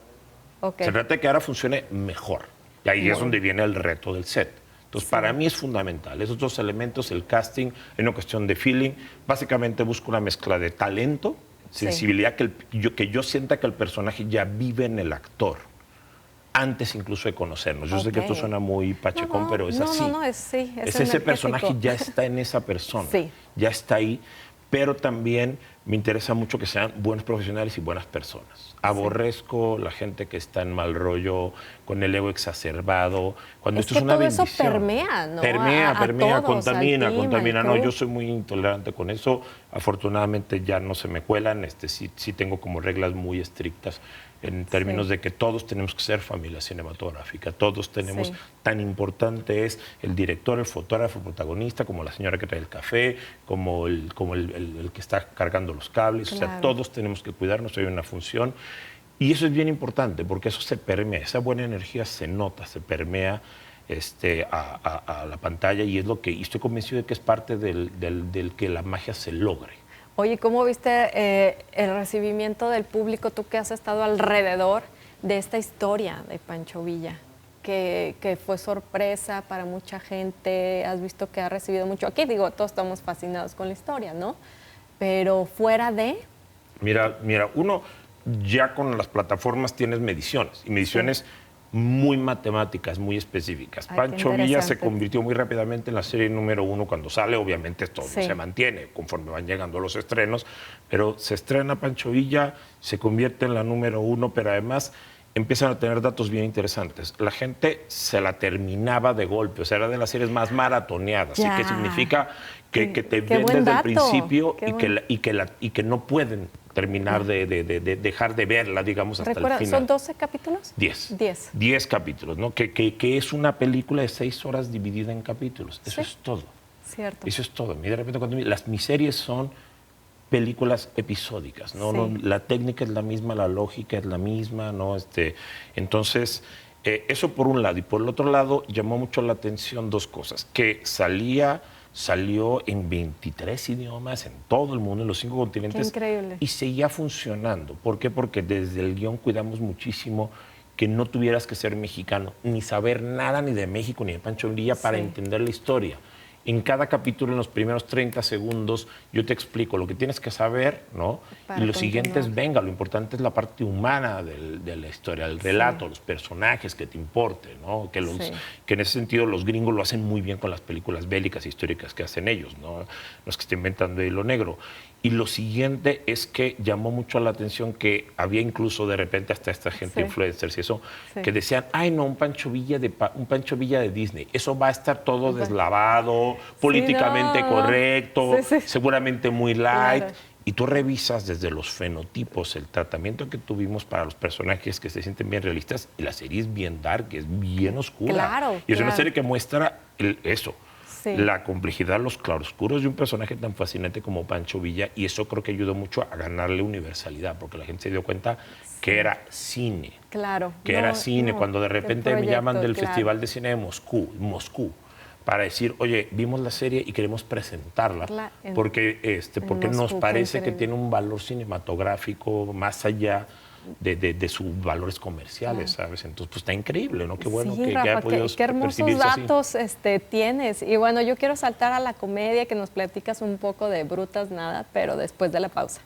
Okay. Se trata de que ahora funcione mejor. Y ahí es donde viene el reto del set. Entonces, para mí es fundamental. Esos dos elementos, el casting, es una cuestión de feeling. Básicamente busco una mezcla de talento, sensibilidad, que yo sienta que el personaje ya vive en el actor, antes incluso de conocernos. Yo sé que esto suena muy pachecón, pero es así. Es ese personaje ya está en esa persona, ya está ahí, pero también me interesa mucho que sean buenos profesionales y buenas personas. Aborrezco la gente que está en mal rollo, con el ego exacerbado, cuando esto es una bendición. Eso permea, ¿no? Permea, todos, contamina. No, yo soy muy intolerante con eso. Afortunadamente ya no se me cuelan. Sí tengo como reglas muy estrictas en términos de que todos tenemos que ser familia cinematográfica. Todos tenemos, tan importante es el director, el fotógrafo, el protagonista, como la señora que trae el café, como el que está cargando los cables. Claro. O sea, todos tenemos que cuidarnos, hay una función. Y eso es bien importante, porque eso se permea, esa buena energía se nota, se permea a la pantalla, y es lo que, y estoy convencido de que es parte del que la magia se logre. Oye, ¿cómo viste el recibimiento del público, tú que has estado alrededor de esta historia de Pancho Villa? Que fue sorpresa para mucha gente, has visto que ha recibido mucho. Aquí digo, todos estamos fascinados con la historia, ¿no? Pero fuera de... Mira, uno ya con las plataformas tienes mediciones, y mediciones muy matemáticas, muy específicas. Pancho Villa se convirtió muy rápidamente en la serie número 1 cuando sale. Obviamente esto no se mantiene conforme van llegando los estrenos, pero se estrena Pancho Villa, se convierte en la número 1, pero además empiezan a tener datos bien interesantes. La gente se la terminaba de golpe, o sea, era de las series más maratoneadas, ¿sí? Que significa que te ven desde el principio y que no pueden terminar de dejar de verla, digamos, hasta el final. ¿Son 12 capítulos? 10. 10 capítulos, ¿no? Que es una película de 6 horas dividida en capítulos. Eso es todo. Cierto. Eso es todo. De repente, cuando mis series son películas episódicas, ¿no? La técnica es la misma, la lógica es la misma, ¿no? Entonces, eso por un lado. Y por el otro lado, llamó mucho la atención dos cosas. Que salió en 23 idiomas en todo el mundo, en los 5 continentes. Qué increíble. Y seguía funcionando. ¿Por qué? Porque desde el guión cuidamos muchísimo que no tuvieras que ser mexicano, ni saber nada ni de México ni de Pancho Villa para entender la historia. En cada capítulo, en los primeros 30 segundos, yo te explico lo que tienes que saber, ¿no? Y los siguientes, venga, lo importante es la parte humana de la historia, el relato, los personajes que te importen, ¿no? Que en ese sentido los gringos lo hacen muy bien con las películas bélicas históricas que hacen ellos, ¿no? Los que están inventando hilo negro. Y lo siguiente es que llamó mucho la atención que había incluso de repente hasta esta gente influencers y eso, que decían, ay no, un Pancho Villa de Disney, eso va a estar todo deslavado, políticamente correcto, seguramente muy light. Claro. Y tú revisas desde los fenotipos, el tratamiento que tuvimos para los personajes que se sienten bien realistas, y la serie es bien dark, es bien oscura. Claro, y es una serie que muestra eso. La complejidad, los claroscuros de un personaje tan fascinante como Pancho Villa, y eso creo que ayudó mucho a ganarle universalidad, porque la gente se dio cuenta que era cine. Claro. Que era cine. Cuando de repente me llaman del Festival de Cine de Moscú, para decir, oye, vimos la serie y queremos presentarla, porque nos parece que tiene un valor cinematográfico más allá de sus valores comerciales, ¿sabes? Entonces, pues está increíble, ¿no? Qué bueno que Rafa, haya podido qué hermosos datos tienes. Y bueno, yo quiero saltar a la comedia, que nos platicas un poco de Brutas Nada, pero después de la pausa.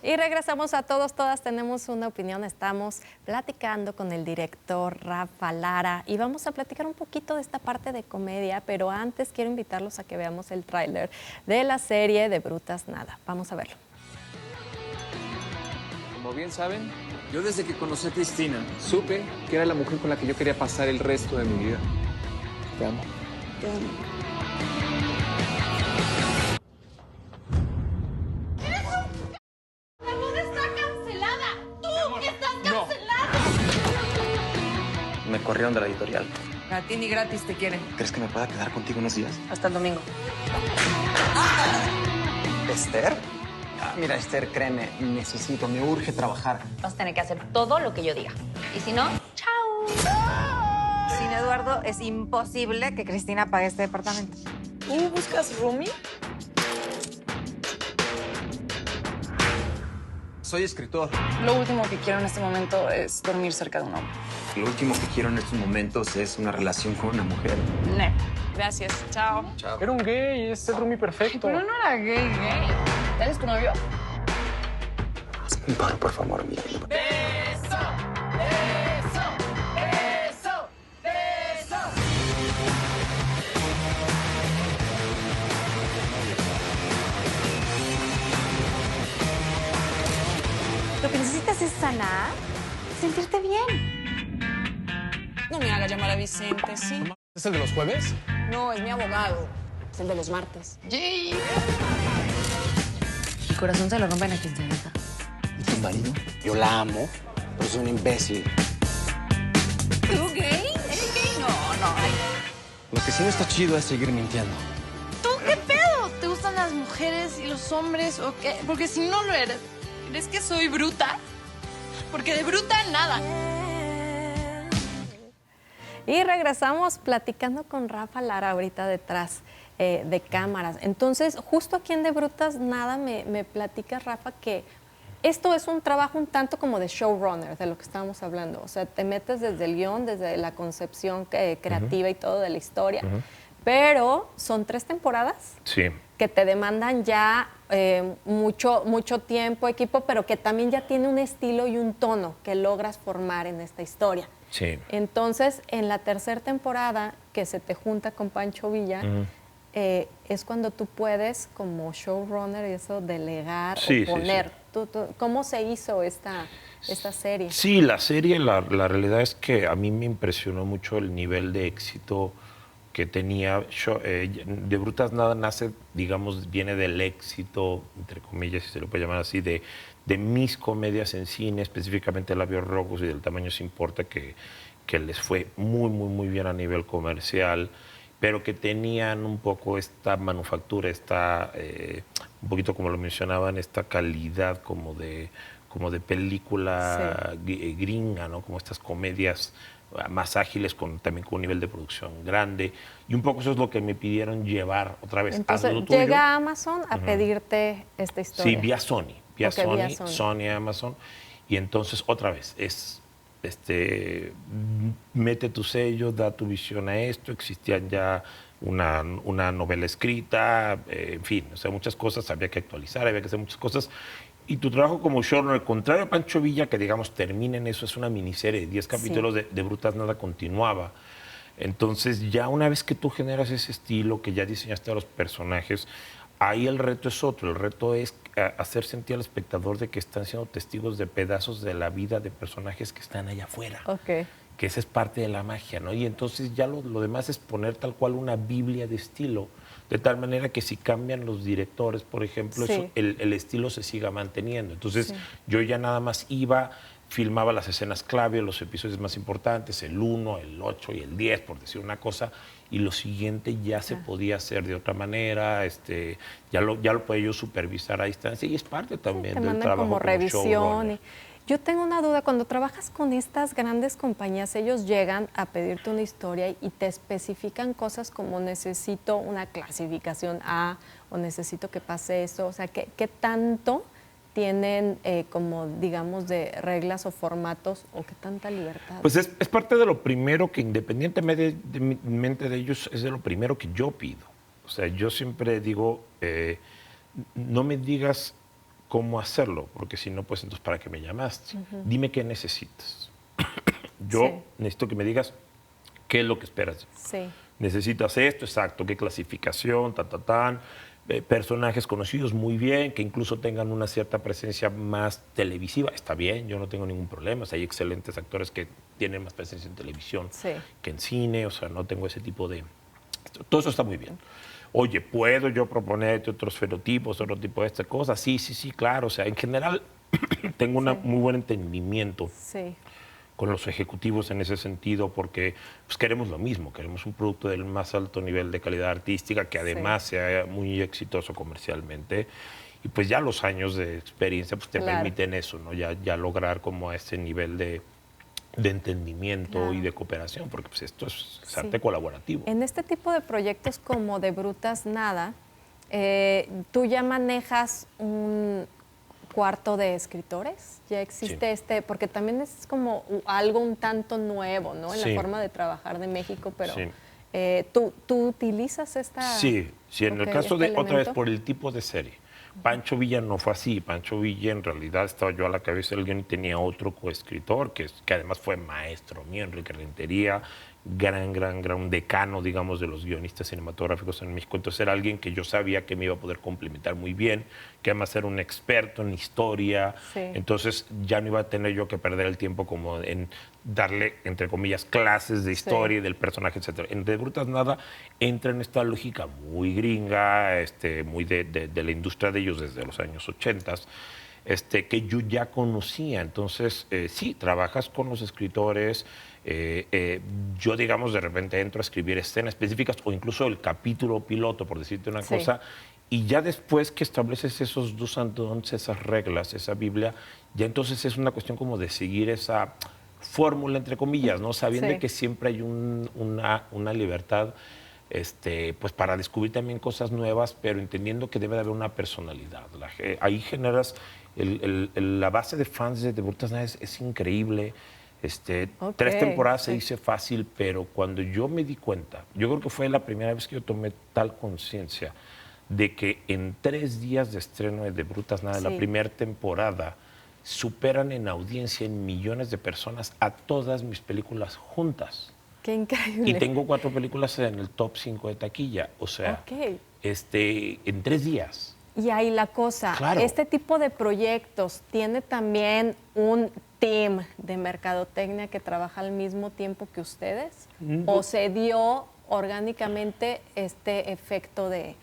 Y regresamos a Todos, Todas Tenemos una Opinión. Estamos platicando con el director Rafa Lara y vamos a platicar un poquito de esta parte de comedia, pero antes quiero invitarlos a que veamos el tráiler de la serie de Brutas Nada. Vamos a verlo. Como bien saben, Yo desde que conocí a Cristina, supe que era la mujer con la que yo quería pasar el resto de mi vida. Te amo. Te amo. ¡La boda está cancelada! ¡Tú estás cancelada! Me corrieron de la editorial. A ti ni gratis te quieren. ¿Crees que me pueda quedar contigo unos días? Hasta el domingo. ¿Esther? Mira, Esther, créeme, me urge trabajar. Vas a tener que hacer todo lo que yo diga. Y si no, ¡chao! Sin Eduardo es imposible que Cristina pague este departamento. ¿Tú buscas roomie? Soy escritor. Lo último que quiero en este momento es dormir cerca de un hombre. Lo último que quiero en estos momentos es una relación con una mujer. No. Gracias. Chao. Chao. Era un gay, es el roomie perfecto. Pero no era gay. ¿Eres tu novio? Hazme un paro, por favor, mira. ¡Beso! ¡Beso! ¡Beso! ¡Beso! Lo que necesitas es sanar, sentirte bien. No me haga llamar a Vicente, ¿sí? ¿Es el de los jueves? No, es mi abogado. Es el de los martes. ¡Yay! El corazón se lo rompen a quien se deja. ¿Y tu marido? Yo la amo, pero soy un imbécil. ¿Tú gay? ¿Eres gay? No. Lo que sí no está chido es seguir mintiendo. ¿Tú qué pedo? ¿Te gustan las mujeres y los hombres o qué? Porque si no lo eres, ¿crees que soy bruta? Porque de bruta nada. Y regresamos platicando con Rafa Lara ahorita detrás de cámaras. Entonces, justo aquí en De Brutas Nada me platica Rafa que esto es un trabajo un tanto como de showrunner, de lo que estábamos hablando. O sea, te metes desde el guión, desde la concepción creativa y todo de la historia. Pero son 3 temporadas que te demandan ya mucho tiempo, equipo, pero que también ya tiene un estilo y un tono que logras formar en esta historia. Sí. Entonces, en la 3ª temporada, que se te junta con Pancho Villa, es cuando tú puedes, como showrunner, eso, delegar o poner. Sí. ¿Cómo se hizo esta serie? Sí, la serie, la realidad es que a mí me impresionó mucho el nivel de éxito que tenía. De Brutas Nada nace, digamos, viene del éxito, entre comillas, si se lo puede llamar así, de mis comedias en cine, específicamente Labios Rojos y Del Tamaño Se Importa, que les fue muy bien a nivel comercial, pero que tenían un poco esta manufactura, un poquito como lo mencionaban, esta calidad como de película gringa, ¿no? Como estas comedias más ágiles, también con un nivel de producción grande. Y un poco eso es lo que me pidieron llevar otra vez. Entonces, llega a Amazon a pedirte esta historia. Sí, vía Sony. Vía Sony, Amazon. Y entonces, otra vez, mete tu sello, da tu visión a esto. Existían ya una novela escrita, en fin, o sea, muchas cosas había que actualizar, había que hacer muchas cosas. Y tu trabajo como showrunner, contrario a Pancho Villa, que digamos termina en eso, es una miniserie de 10 capítulos de Brutas Nada, continuaba. Entonces ya una vez que tú generas ese estilo, que ya diseñaste a los personajes, ahí el reto es otro. El reto es hacer sentir al espectador de que están siendo testigos de pedazos de la vida de personajes que están allá afuera. Okay. Que esa es parte de la magia, ¿no? Y entonces ya lo demás es poner tal cual una Biblia de estilo, de tal manera que si cambian los directores, por ejemplo, eso, el estilo se siga manteniendo. Entonces yo ya nada más filmaba las escenas clave, los episodios más importantes, el 1, el 8 y el 10, por decir una cosa, y lo siguiente ya se podía hacer de otra manera, ya lo podía yo supervisar a distancia, y es parte también del trabajo como revisión. Showrunner. Yo tengo una duda, cuando trabajas con estas grandes compañías, ellos llegan a pedirte una historia y te especifican cosas como necesito una clasificación A o necesito que pase eso, o sea, ¿qué tanto tienen como, digamos, de reglas o formatos o qué tanta libertad? Pues es parte de lo primero que, independientemente de ellos, es de lo primero que yo pido. O sea, yo siempre digo, no me digas cómo hacerlo, porque si no, pues entonces, ¿para qué me llamaste? Dime qué necesitas. Yo necesito que me digas qué es lo que esperas. Sí. Necesitas esto, exacto, qué clasificación, personajes conocidos muy bien, que incluso tengan una cierta presencia más televisiva. Está bien, yo no tengo ningún problema. O sea, hay excelentes actores que tienen más presencia en televisión que en cine. O sea, no tengo ese tipo de... Todo eso está muy bien. Oye, ¿puedo yo proponerte otros fenotipos, otro tipo de cosas? Sí, claro. O sea, en general tengo un muy buen entendimiento con los ejecutivos en ese sentido, porque pues, queremos lo mismo, queremos un producto del más alto nivel de calidad artística que además sea muy exitoso comercialmente, y pues ya los años de experiencia pues, te permiten eso, ¿no? Ya lograr como ese nivel de entendimiento y de cooperación, porque pues, esto es arte colaborativo. En este tipo de proyectos como de Brutas Nada, tú ya manejas un cuarto de escritores, ya existe porque también es como algo un tanto nuevo, ¿no? En la forma de trabajar de México, pero ¿tú utilizas esta... Sí, en el caso de, otra vez, por el tipo de serie. Pancho Villa no fue así. Pancho Villa, en realidad, estaba yo a la cabeza del guión y tenía otro coescritor, que además fue maestro mío, Enrique Rentería, gran decano, digamos, de los guionistas cinematográficos en México. Entonces era alguien que yo sabía que me iba a poder complementar muy bien, que además era un experto en historia. Entonces ya no iba a tener yo que perder el tiempo como en darle, entre comillas, clases de historia y del personaje, etc. En De Brutas Nada entra en esta lógica muy gringa, muy de la industria de ellos desde los años 80, que yo ya conocía. Entonces, sí, trabajas con los escritores. Yo, digamos, de repente entro a escribir escenas específicas o incluso el capítulo piloto, por decirte una cosa, y ya después que estableces esos dos andons, esas reglas, esa Biblia, ya entonces es una cuestión como de seguir esa fórmula, entre comillas, ¿no? Sabiendo que siempre hay una libertad pues para descubrir también cosas nuevas, pero entendiendo que debe de haber una personalidad. Ahí generas la base de fans de Brutas Nada es increíble. 3 temporadas se dice fácil, pero cuando yo me di cuenta, yo creo que fue la primera vez que yo tomé tal conciencia de que en 3 días de estreno de Brutas Nada, la primera temporada, superan en audiencia en millones de personas a todas mis películas juntas. ¡Qué increíble! Y tengo 4 películas en el top 5 de taquilla, o sea, en 3 días. Y ahí la cosa, este tipo de proyectos tiene también un team de mercadotecnia que trabaja al mismo tiempo que ustedes, o se dio orgánicamente este efecto de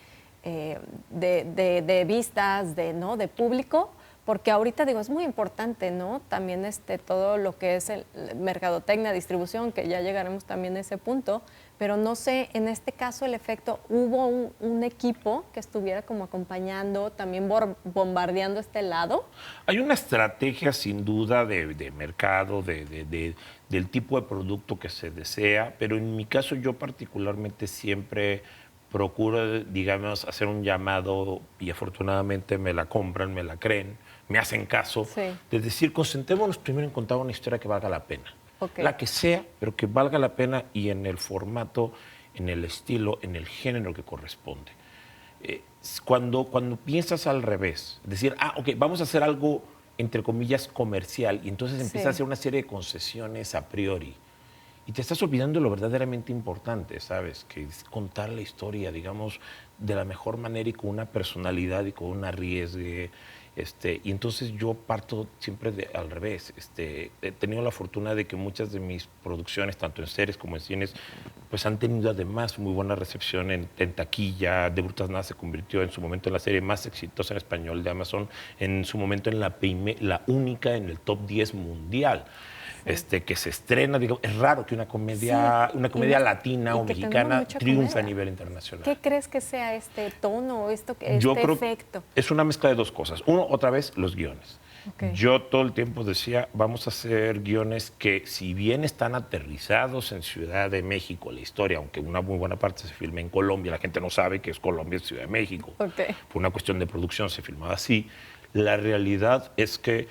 vistas, de público, porque ahorita digo, es muy importante, ¿no? También todo lo que es el mercadotecnia, distribución, que ya llegaremos también a ese punto, pero no sé, en este caso el efecto, ¿hubo un equipo que estuviera como acompañando, también bombardeando este lado? Hay una estrategia sin duda de mercado, del tipo de producto que se desea, pero en mi caso yo particularmente siempre procuro, digamos, hacer un llamado y afortunadamente me la compran, me la creen, me hacen caso, de decir, concentrémonos primero en contar una historia que valga la pena. La que sea, pero que valga la pena y en el formato, en el estilo, en el género que corresponde. Cuando piensas al revés, decir, vamos a hacer algo, entre comillas, comercial, y entonces empiezas a hacer una serie de concesiones a priori, y te estás olvidando lo verdaderamente importante, ¿sabes? Que es contar la historia, digamos, de la mejor manera y con una personalidad y con un arriesgue. Y entonces yo parto siempre al revés. He tenido la fortuna de que muchas de mis producciones, tanto en series como en cines, pues han tenido además muy buena recepción en taquilla. De Brutas Nada se convirtió en su momento en la serie más exitosa en español de Amazon, en su momento en la única en el top 10 mundial. Que se estrena, digo, es raro que una comedia latina o mexicana triunfe a nivel internacional. ¿Qué crees que sea este tono o Yo creo efecto? Es una mezcla de 2 cosas. Uno, otra vez, los guiones. Yo todo el tiempo decía, vamos a hacer guiones que, si bien están aterrizados en Ciudad de México, la historia, aunque una muy buena parte se filme en Colombia, la gente no sabe que es Colombia, es Ciudad de México. Por una cuestión de producción se filmaba así. La realidad es que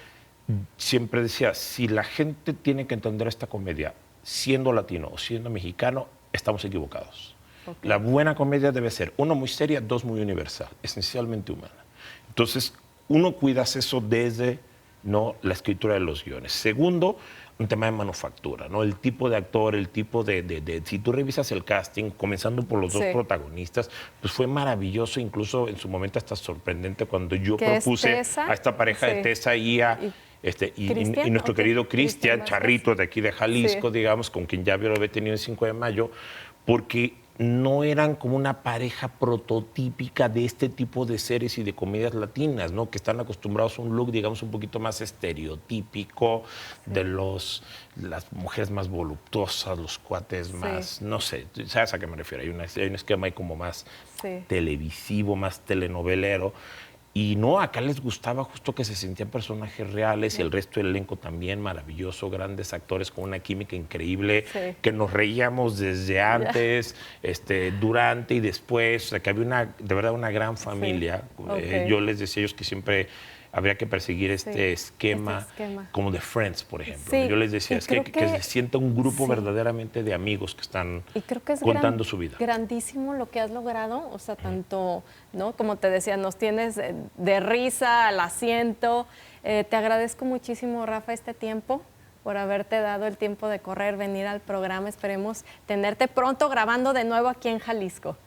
siempre decía, si la gente tiene que entender esta comedia siendo latino o siendo mexicano, estamos equivocados. La buena comedia debe ser, 1, muy seria, 2, muy universal, esencialmente humana. Entonces, 1, cuidas eso desde no la escritura de los guiones. Segundo, un tema de manufactura, ¿no? El tipo de actor, el tipo de si tú revisas el casting, comenzando por los dos protagonistas, pues fue maravilloso, incluso en su momento hasta sorprendente cuando yo propuse a esta pareja de Tessa y nuestro querido Cristian Charrito, de aquí de Jalisco, digamos, con quien ya lo había tenido el 5 de mayo, porque no eran como una pareja prototípica de este tipo de series y de comedias latinas, ¿no? Que están acostumbrados a un look, digamos, un poquito más estereotípico de las mujeres más voluptuosas, los cuates más, no sé, ¿sabes a qué me refiero? Hay un esquema ahí como más televisivo, más telenovelero. Y no, acá les gustaba justo que se sentían personajes reales y el resto del elenco también maravilloso, grandes actores con una química increíble, que nos reíamos desde antes, durante y después, o sea, que había de verdad una gran familia. Yo les decía a ellos que siempre habría que perseguir este esquema como de Friends, por ejemplo. Yo les decía, es que se sienta un grupo verdaderamente de amigos que están contando su vida. Grandísimo lo que has logrado, o sea, tanto, ¿no? Como te decía, nos tienes de risa al asiento. Te agradezco muchísimo, Rafa, este tiempo, por haberte dado el tiempo de correr, venir al programa. Esperemos tenerte pronto grabando de nuevo aquí en Jalisco.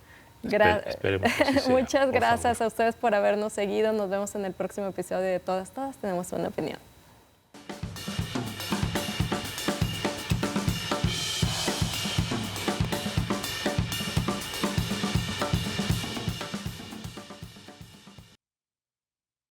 Esperemos que así sea, Muchas gracias a ustedes por habernos seguido. Nos vemos en el próximo episodio de Todas Tenemos una Opinión.